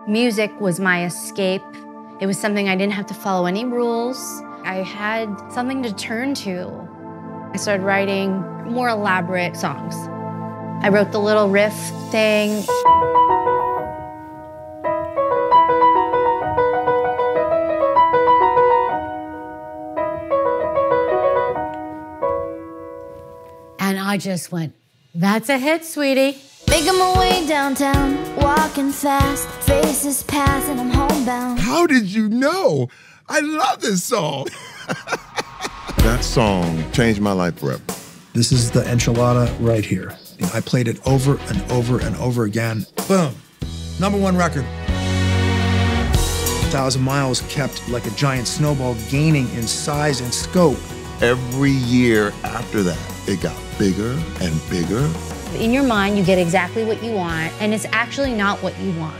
Music was my escape. It was something I didn't have to follow any rules. I had something to turn to. I started writing more elaborate songs. I wrote the little riff thing. And I just went, that's a hit, sweetie. Making my way downtown, walking fast, faces pass and I'm homebound. How did you know? I love this song. That song changed my life forever. This is the enchilada right here. I played it over and over and over again. Boom, #1 record. 1,000 Miles kept like a giant snowball gaining in size and scope. Every year after that, it got bigger and bigger. In your mind, you get exactly what you want, and it's actually not what you want.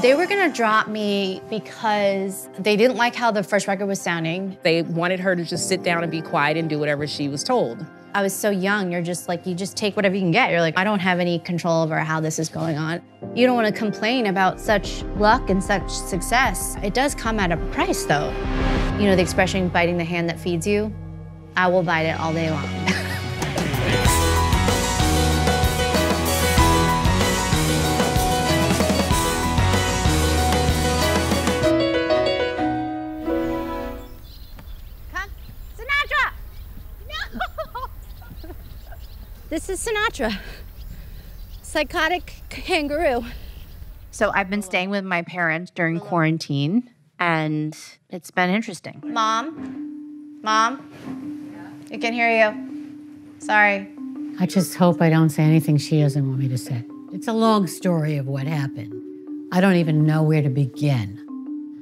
They were gonna drop me because they didn't like how the first record was sounding. They wanted her to just sit down and be quiet and do whatever she was told. I was so young, you're just like, you just take whatever you can get. You're like, I don't have any control over how this is going on. You don't wanna complain about such luck and such success. It does come at a price though. You know the expression, biting the hand that feeds you? I will bite it all day long. Sinatra! No! This is Sinatra. Psychotic kangaroo. So I've been staying with my parents during quarantine, and it's been interesting. Mom? I can hear you. Sorry. I just hope I don't say anything she doesn't want me to say. It's a long story of what happened. I don't even know where to begin.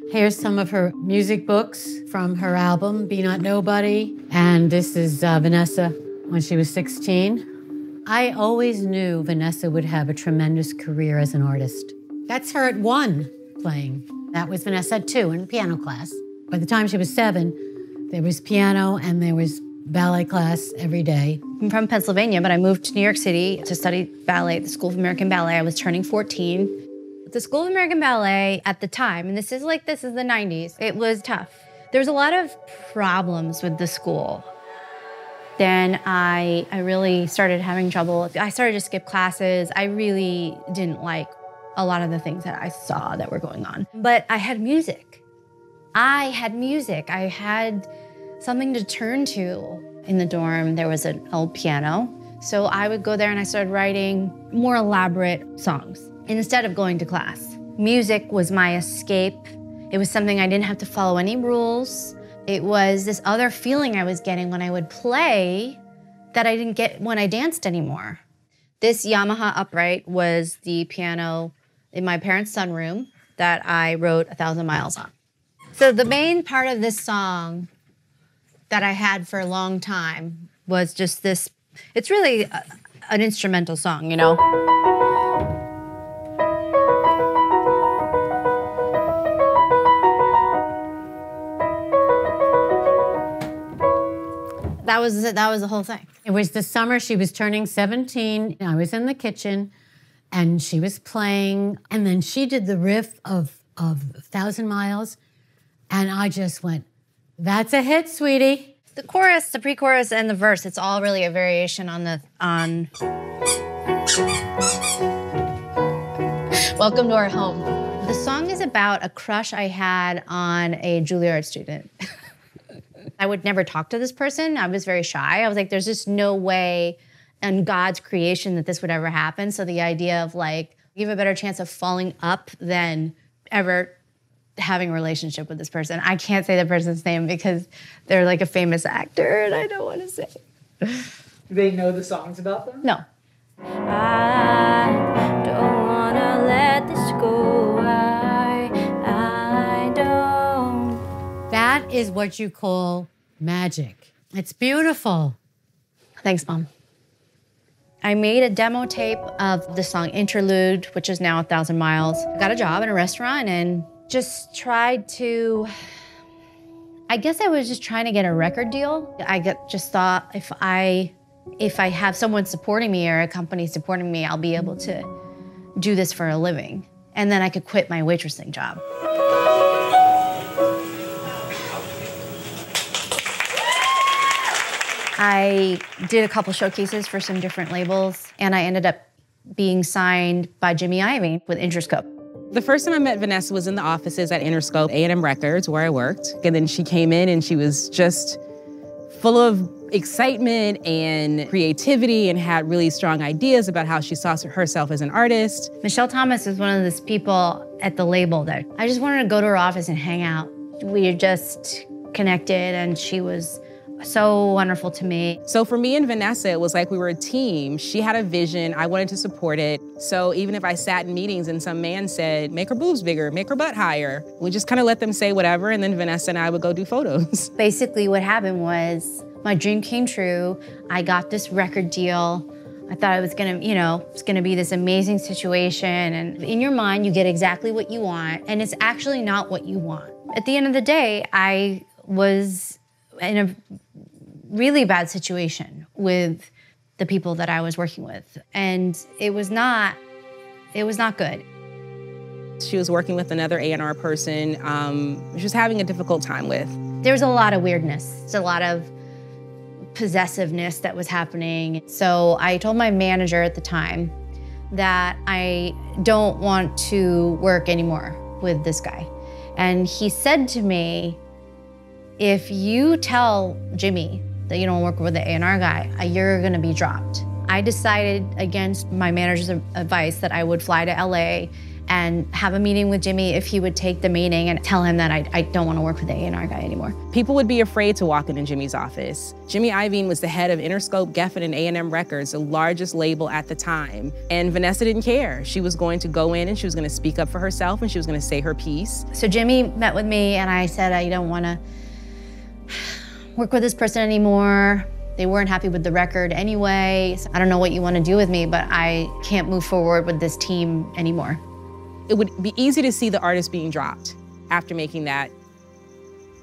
Here's some of her music books from her album, Be Not Nobody. And this is Vanessa when she was 16. I always knew Vanessa would have a tremendous career as an artist. That's her at 1 playing. That was Vanessa at 2 in piano class. By the time she was 7, there was piano and there was ballet class every day. I'm from Pennsylvania, but I moved to New York City to study ballet at the School of American Ballet. I was turning 14. The School of American Ballet at the time, and this is the 90s, it was tough. There was a lot of problems with the school. Then I really started having trouble. I started to skip classes. I really didn't like a lot of the things that I saw that were going on. But I had music. I had something to turn to. In the dorm, there was an old piano. So I would go there and I started writing more elaborate songs instead of going to class. Music was my escape. It was something I didn't have to follow any rules. It was this other feeling I was getting when I would play that I didn't get when I danced anymore. This Yamaha upright was the piano in my parents' sunroom that I wrote 1,000 Miles on. So the main part of this song that I had for a long time was just this, it's really an instrumental song, you know? That was the whole thing. It was the summer she was turning 17. I was in the kitchen and she was playing, and then she did the riff of 1,000 Miles, and I just went, that's a hit, sweetie. The chorus, the pre-chorus, and the verse, it's all really a variation on Welcome to Our Home. The song is about a crush I had on a Juilliard student. I would never talk to this person. I was very shy. I was like, there's just no way in God's creation that this would ever happen. So the idea of like, you have a better chance of falling up than ever having a relationship with this person. I can't say the person's name because they're like a famous actor and I don't want to say. Do they know the songs about them? No. I don't want to let this go. I don't. That is what you call magic. It's beautiful. Thanks, Mom. I made a demo tape of the song Interlude, which is now 1,000 Miles. I got a job in a restaurant and just tried to, I guess I was just trying to get a record deal. Just thought if I have someone supporting me or a company supporting me, I'll be able to do this for a living. And then I could quit my waitressing job. I did a couple showcases for some different labels, and I ended up being signed by Jimmy Iovine with Interscope. The first time I met Vanessa was in the offices at Interscope, A&M Records, where I worked. And then she came in and she was just full of excitement and creativity and had really strong ideas about how she saw herself as an artist. Michelle Thomas was one of those people at the label that I just wanted to go to her office and hang out. We just connected, and she was so wonderful to me. So for me and Vanessa, it was like we were a team. She had a vision, I wanted to support it. So even if I sat in meetings and some man said, make her boobs bigger, make her butt higher, we just kind of let them say whatever, and then Vanessa and I would go do photos. Basically what happened was my dream came true. I got this record deal. I thought it was gonna, it's gonna be this amazing situation. And in your mind, you get exactly what you want, and it's actually not what you want. At the end of the day, I was in a really bad situation with the people that I was working with. And it was not good. She was working with another A&R person she was having a difficult time with. There was a lot of weirdness, a lot of possessiveness that was happening. So I told my manager at the time that I don't want to work anymore with this guy. And he said to me, if you tell Jimmy that you don't work with the A&R guy, you're gonna be dropped. I decided against my manager's advice that I would fly to LA and have a meeting with Jimmy if he would take the meeting and tell him that I don't wanna work with the A&R guy anymore. People would be afraid to walk into Jimmy's office. Jimmy Iovine was the head of Interscope, Geffen, and A&M Records, the largest label at the time. And Vanessa didn't care. She was going to go in and she was gonna speak up for herself and she was gonna say her piece. So Jimmy met with me and I said, I don't wanna work with this person anymore. They weren't happy with the record anyway. So I don't know what you want to do with me, but I can't move forward with this team anymore. It would be easy to see the artist being dropped after making that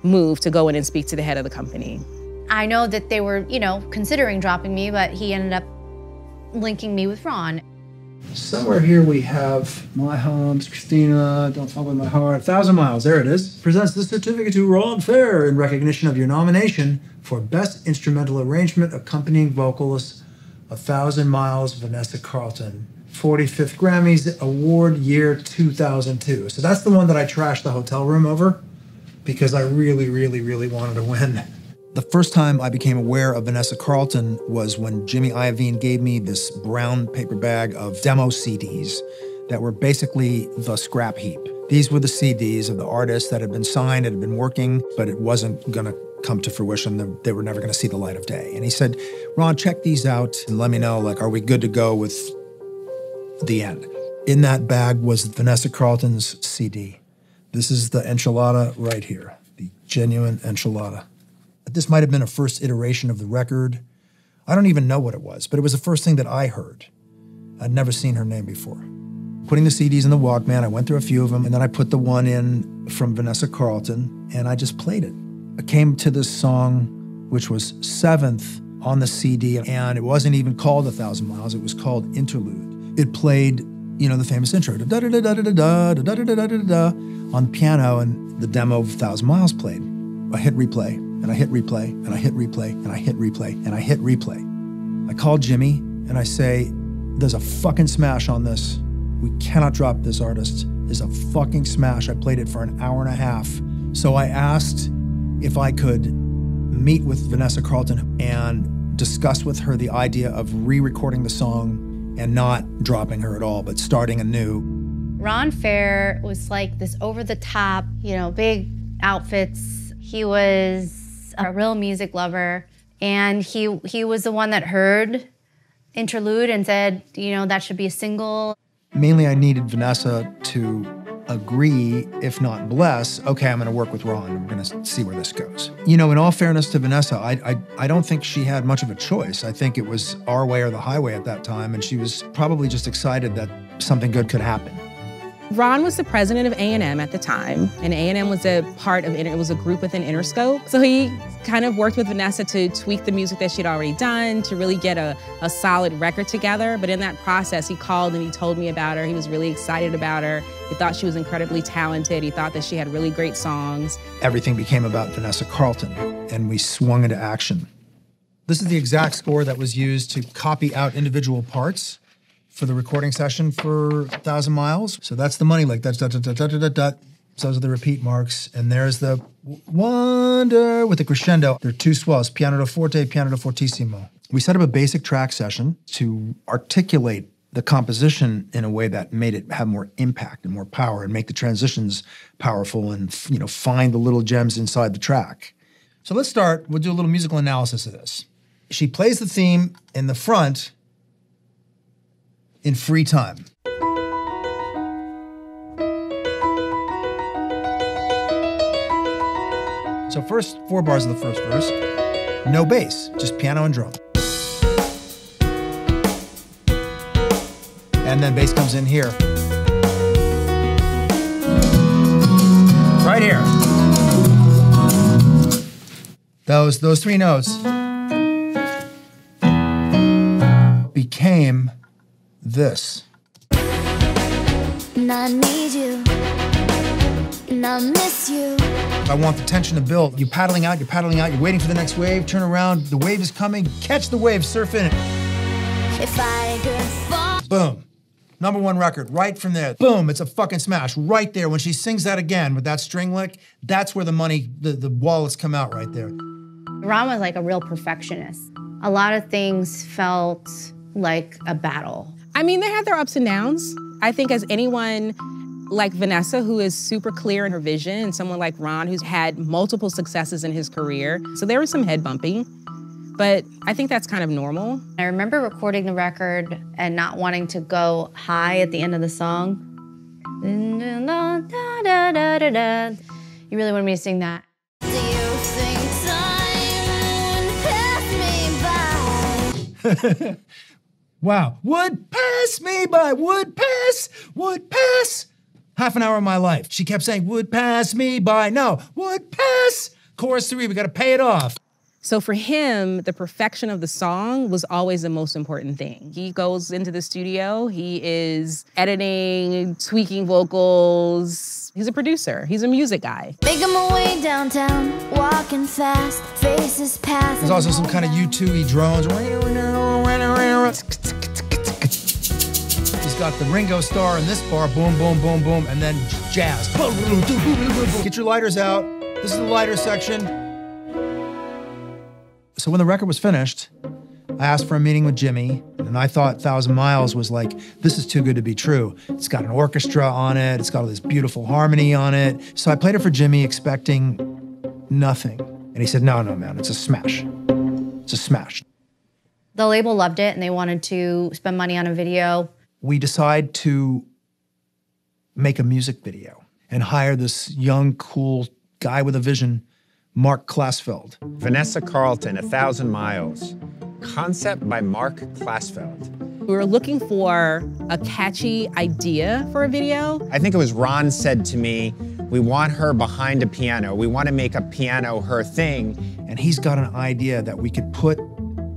move to go in and speak to the head of the company. I know that they were, considering dropping me, but he ended up linking me with Ron. Somewhere here we have My Homes, Christina, Don't Fuck With My Heart, 1,000 Miles, there it is. Presents the certificate to Ron Fair in recognition of your nomination for Best Instrumental Arrangement Accompanying Vocalist, 1,000 Miles, Vanessa Carlton. 45th Grammys Award year 2002. So that's the one that I trashed the hotel room over because I really, really, really wanted to win. The first time I became aware of Vanessa Carlton was when Jimmy Iovine gave me this brown paper bag of demo CDs that were basically the scrap heap. These were the CDs of the artists that had been signed, had been working, but it wasn't gonna come to fruition. They were never gonna see the light of day. And he said, Ron, check these out and let me know, are we good to go with the end? In that bag was Vanessa Carlton's CD. This is the enchilada right here, the genuine enchilada. This might have been a first iteration of the record. I don't even know what it was, but it was the first thing that I heard. I'd never seen her name before. Putting the CDs in the Walkman, I went through a few of them, and then I put the one in from Vanessa Carlton, and I just played it. I came to this song, which was 7th on the CD, and it wasn't even called 1,000 Miles, it was called Interlude. It played, the famous intro, da-da-da-da-da-da-da-da-da-da-da-da, on the piano, and the demo of 1,000 Miles played. I hit replay. And I hit replay, and I hit replay, and I hit replay, and I hit replay. I called Jimmy, and I say, there's a fucking smash on this. We cannot drop this artist. There's a fucking smash. I played it for an hour and a half. So I asked if I could meet with Vanessa Carlton and discuss with her the idea of re-recording the song and not dropping her at all, but starting anew. Ron Fair was like this over-the-top, big outfits. He was a real music lover, and he was the one that heard Interlude and said, that should be a single. Mainly I needed Vanessa to agree, if not bless, okay, I'm gonna work with Ron, we're gonna see where this goes. In all fairness to Vanessa, I don't think she had much of a choice. I think it was our way or the highway at that time, and she was probably just excited that something good could happen. Ron was the president of A&M at the time, and A&M was a part of, it was a group within Interscope. So he kind of worked with Vanessa to tweak the music that she'd already done, to really get a solid record together. But in that process, he called and he told me about her. He was really excited about her. He thought she was incredibly talented. He thought that she had really great songs. Everything became about Vanessa Carlton, and we swung into action. This is the exact score that was used to copy out individual parts for the recording session for 1,000 Miles. So that's the money lick. That's dot, dot, dot, dot, dot, dot. So those are the repeat marks. And there's the wonder with the crescendo. There are two swells, piano da forte, piano da fortissimo. We set up a basic track session to articulate the composition in a way that made it have more impact and more power and make the transitions powerful and, you know, find the little gems inside the track. So let's start. We'll do a little musical analysis of this. She plays the theme in the front in free time. So first 4 bars of the first verse, no bass, just piano and drum. And then bass comes in here. Right here. Those 3 notes became this. And I need you, and I miss you. I want the tension to build. You're paddling out, you're waiting for the next wave, turn around, the wave is coming, catch the wave, surf in it. If I could fall. Boom. #1 record, right from there. Boom, it's a fucking smash, right there. When she sings that again with that string lick, that's where the money, the wallets come out right there. Ron was like a real perfectionist. A lot of things felt like a battle. I mean, they had their ups and downs. I think as anyone like Vanessa, who is super clear in her vision, and someone like Ron, who's had multiple successes in his career, so there was some head bumping, but I think that's kind of normal. I remember recording the record and not wanting to go high at the end of the song. You really wanted me to sing that. Do you think time would pass me by? Wow, would pass me by, would pass. Half an hour of my life. She kept saying, would pass me by. No, would pass. Chorus 3, we gotta pay it off. So for him, the perfection of the song was always the most important thing. He goes into the studio, he is editing, tweaking vocals. He's a producer, he's a music guy. Making my way downtown, walking fast, faces passing. There's also some kind of U2-y drones. He's got the Ringo Starr in this bar, boom, boom, boom, boom, and then jazz. Get your lighters out. This is the lighter section. So when the record was finished, I asked for a meeting with Jimmy, and I thought 1,000 Miles was like, this is too good to be true. It's got an orchestra on it, it's got all this beautiful harmony on it. So I played it for Jimmy expecting nothing. And he said, no, man, it's a smash. It's a smash. The label loved it and they wanted to spend money on a video. We decide to make a music video and hire this young, cool guy with a vision, MARC KLASFELD. Vanessa Carlton, 1,000 Miles. Concept by MARC KLASFELD. We were looking for a catchy idea for a video. I think it was Ron said to me, we want her behind a piano. We want to make a piano her thing. And he's got an idea that we could put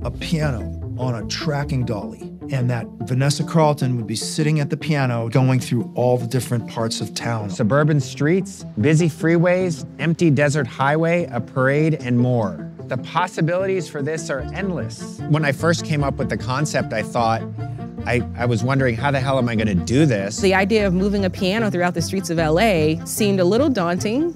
a piano on a tracking dolly and that Vanessa Carlton would be sitting at the piano going through all the different parts of town. Suburban streets, busy freeways, empty desert highway, a parade, and more. The possibilities for this are endless. When I first came up with the concept, I thought, I was wondering, how the hell am I gonna do this? The idea of moving a piano throughout the streets of LA seemed a little daunting,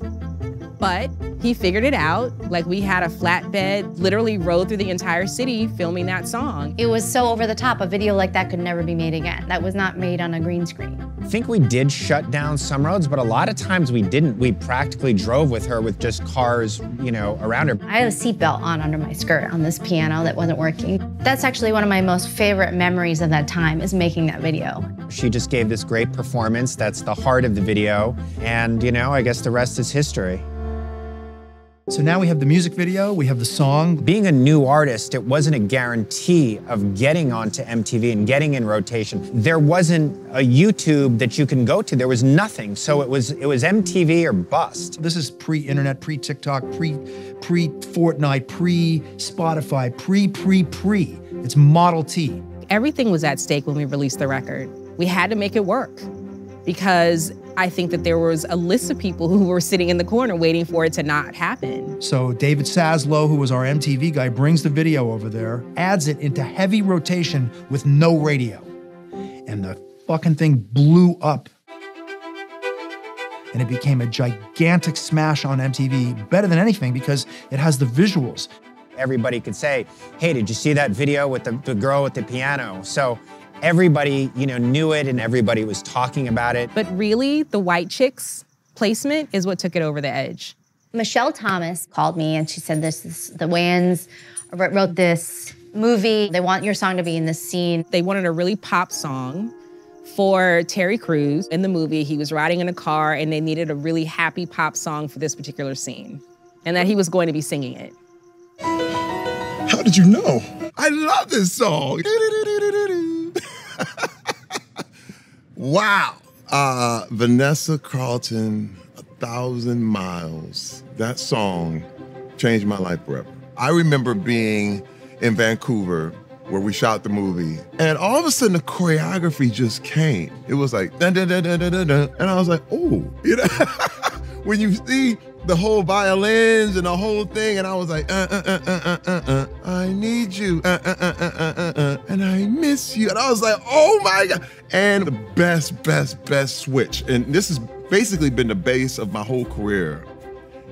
but he figured it out. Like, we had a flatbed, literally rode through the entire city filming that song. It was so over the top. A video like that could never be made again. That was not made on a green screen. I think we did shut down some roads, but a lot of times we didn't. We practically drove with her with just cars, you know, around her. I had a seatbelt on under my skirt on this piano that wasn't working. That's actually one of my most favorite memories of that time, is making that video. She just gave this great performance. That's the heart of the video. And, you know, I guess the rest is history. So now we have the music video, we have the song. Being a new artist, it wasn't a guarantee of getting onto MTV and getting in rotation. There wasn't a YouTube that you can go to. There was nothing. So it was MTV or bust. This is pre-internet, pre-TikTok, pre-Fortnite, pre-Spotify, pre. It's Model T. Everything was at stake when we released the record. We had to make it work because I think that there was a list of people who were sitting in the corner waiting for it to not happen. So David Saslow, who was our MTV guy, brings the video over there, adds it into heavy rotation with no radio. And the fucking thing blew up. And it became a gigantic smash on MTV, better than anything because it has the visuals. Everybody could say, hey, did you see that video with the girl with the piano? So everybody, knew it and everybody was talking about it. But really, the White Chicks placement is what took it over the edge. Michelle Thomas called me and she said, the Wayans wrote this movie. They want your song to be in this scene. They wanted a really pop song for Terry Crews. In the movie, he was riding in a car and they needed a really happy pop song for this particular scene. And that he was going to be singing it. How did you know? I love this song. Wow. Vanessa Carlton, 1,000 Miles. That song changed my life forever. I remember being in Vancouver where we shot the movie, and all of a sudden the choreography just came. It was like, dun, dun, dun, dun, dun, dun, dun. And I was like, oh, when you see the whole violins and the whole thing, and I was like, I need you, and I miss you. And I was like, oh my God. And the best switch, and this has basically been the base of my whole career,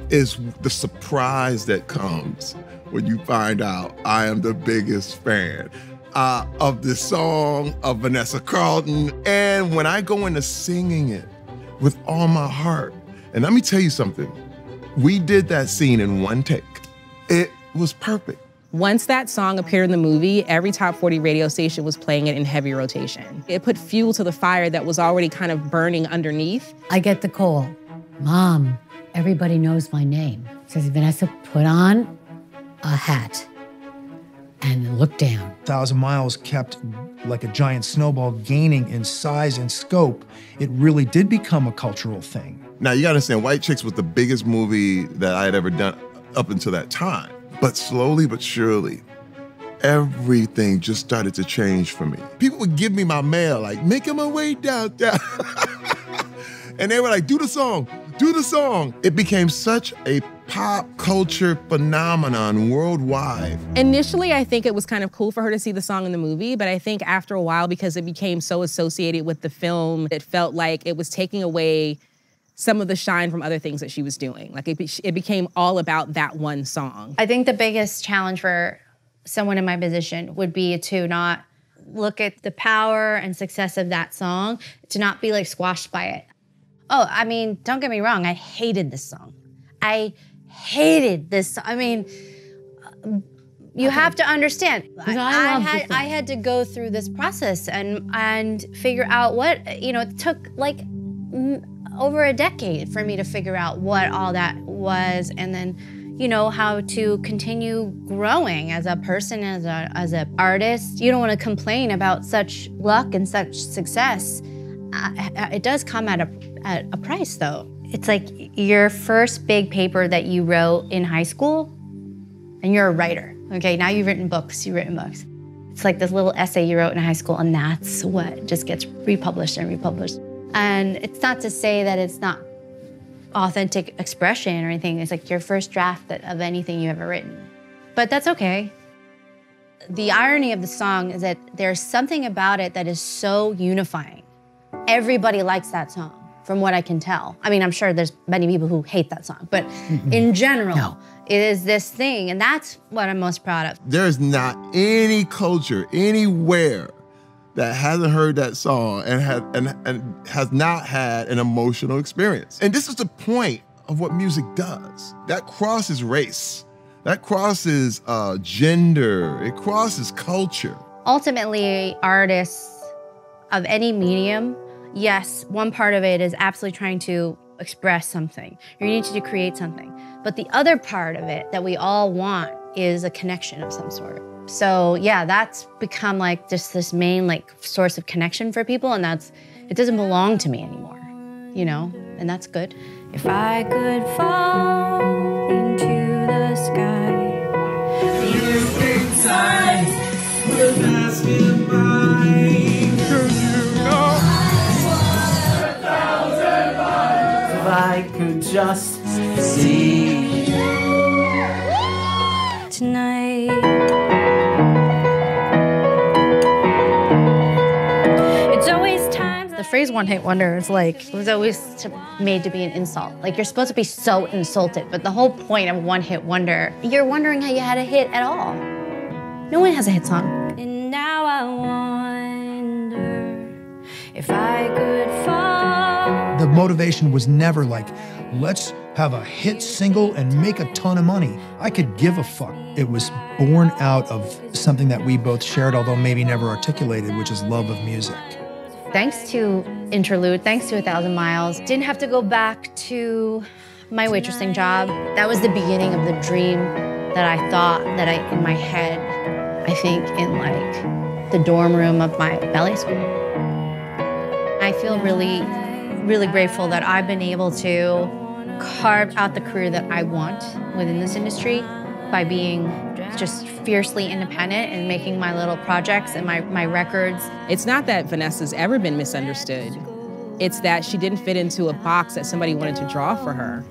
is the surprise that comes when you find out I am the biggest fan of this song, of Vanessa Carlton. And when I go into singing it with all my heart, and let me tell you something, we did that scene in one take. It was perfect. Once that song appeared in the movie, every top 40 radio station was playing it in heavy rotation. It put fuel to the fire that was already kind of burning underneath. I get the call, Mom, everybody knows my name. Says, Vanessa, put on a hat and look down. 1,000 Miles kept like a giant snowball gaining in size and scope. It really did become a cultural thing. Now, you gotta understand, White Chicks was the biggest movie that I had ever done up until that time. But slowly but surely, everything just started to change for me. People would give me my mail, like, making my way down. And they were like, do the song. It became such a pop culture phenomenon worldwide. Initially, I think it was kind of cool for her to see the song in the movie, but I think after a while, because it became so associated with the film, it felt like it was taking away some of the shine from other things that she was doing. Like it became all about that one song. I think the biggest challenge for someone in my position would be to not look at the power and success of that song, to not be like squashed by it. Oh, I mean, don't get me wrong, I hated this song. I hated this. I mean, you have to understand. I had to go through this process and figure out what, it took like over a decade for me to figure out what all that was, and then, how to continue growing as a person, as an artist. You don't want to complain about such luck and such success. It does come at a price, though. It's like your first big paper that you wrote in high school, and you're a writer. Okay, now you've written books. It's like this little essay you wrote in high school, and that's what just gets republished and republished. And it's not to say that it's not authentic expression or anything. It's like your first draft of anything you've ever written. But that's okay. The irony of the song is that there's something about it that is so unifying. Everybody likes that song, from what I can tell. I mean, I'm sure there's many people who hate that song, but in general, it is this thing, and that's what I'm most proud of. There's not any culture anywhere that hasn't heard that song and has not had an emotional experience. And this is the point of what music does. That crosses race. That crosses gender. It crosses culture. Ultimately, artists of any medium, yes, one part of it is absolutely trying to express something. You need to create something. But the other part of it that we all want is a connection of some sort. So yeah, that's become like just this main like source of connection for people, and it doesn't belong to me anymore, you know, and that's good. If I could fall into the sky, time will pass me by. If I could just see tonight. It's always times. The phrase one-hit wonder is like, it was always made to be an insult. Like, you're supposed to be so insulted, but the whole point of one-hit wonder, you're wondering how you had a hit at all. No one has a hit song. And now I wonder if I could fall. The motivation was never like, let's have a hit single and make a ton of money. I could give a fuck. It was born out of something that we both shared, although maybe never articulated, which is love of music. Thanks to Interlude, thanks to 1,000 Miles, didn't have to go back to my waitressing job. That was the beginning of the dream that I thought that in my head, I think in like the dorm room of my ballet school. I feel really, really grateful that I've been able to carve out the career that I want within this industry by being just fiercely independent and making my little projects and my records. It's not that Vanessa's ever been misunderstood. It's that she didn't fit into a box that somebody wanted to draw for her.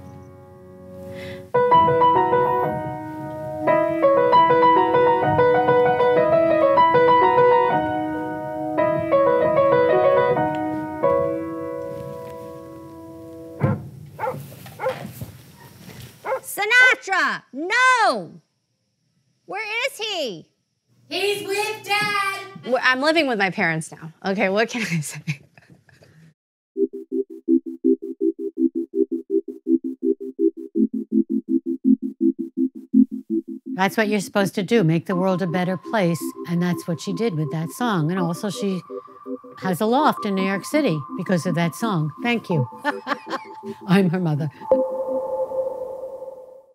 Sinatra! No! Where is he? He's with Dad. I'm living with my parents now. Okay, what can I say? That's what you're supposed to do, make the world a better place. And that's what she did with that song. And also she has a loft in New York City because of that song. Thank you. I'm her mother.